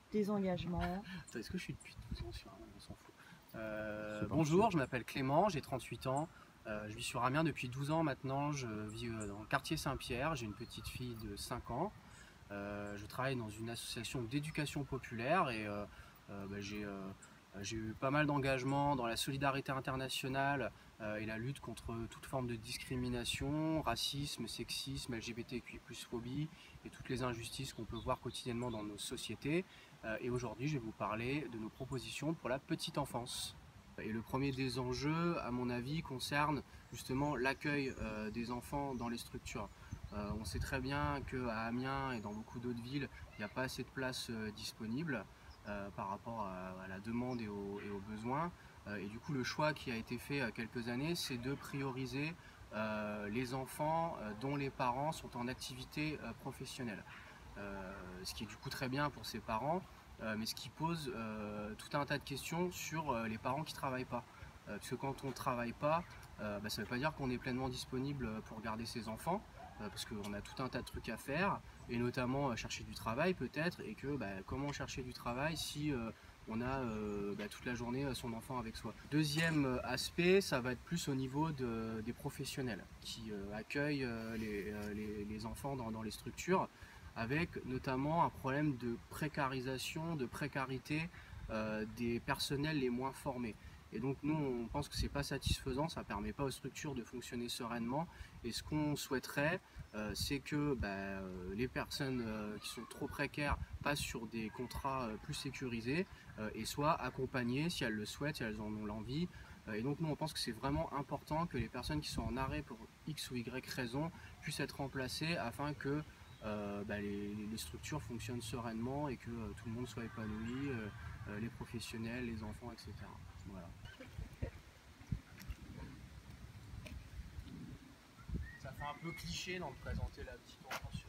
tes engagements. Attends, est-ce que je suis depuis 12 ans sur Amiens? On s'en fout. Bonjour, je m'appelle Clément, j'ai 38 ans. Je vis sur Amiens depuis 12 ans maintenant. Je vis dans le quartier Saint-Pierre. J'ai une petite fille de 5 ans. Je travaille dans une association d'éducation populaire et j'ai eu pas mal d'engagements dans la solidarité internationale et la lutte contre toute forme de discrimination, racisme, sexisme, LGBTQI+, phobie et toutes les injustices qu'on peut voir quotidiennement dans nos sociétés. Et aujourd'hui, je vais vous parler de nos propositions pour la petite enfance. Et le premier des enjeux, à mon avis, concerne justement l'accueil des enfants dans les structures. On sait très bien qu'à Amiens et dans beaucoup d'autres villes, il n'y a pas assez de places disponibles par rapport à la demande et aux besoins. Et du coup, le choix qui a été fait il y a quelques années, c'est de prioriser les enfants dont les parents sont en activité professionnelle. Ce qui est du coup très bien pour ses parents, mais ce qui pose tout un tas de questions sur les parents qui ne travaillent pas. Parce que quand on ne travaille pas, ça ne veut pas dire qu'on est pleinement disponible pour garder ses enfants, parce qu'on a tout un tas de trucs à faire, et notamment chercher du travail peut-être, et que comment chercher du travail si on a toute la journée son enfant avec soi. Deuxième aspect, ça va être plus au niveau des professionnels qui accueillent les enfants dans les structures, avec notamment un problème de précarisation, de précarité des personnels les moins formés. Et donc nous, on pense que c'est pas satisfaisant, ça permet pas aux structures de fonctionner sereinement. Et ce qu'on souhaiterait, c'est que les personnes qui sont trop précaires passent sur des contrats plus sécurisés et soient accompagnées si elles le souhaitent, si elles en ont l'envie. Et donc nous, on pense que c'est vraiment important que les personnes qui sont en arrêt pour X ou Y raison puissent être remplacées afin que les structures fonctionnent sereinement et que tout le monde soit épanoui, les professionnels, les enfants, etc. Voilà. Ça fait un peu cliché d'en présenter la petite enfance.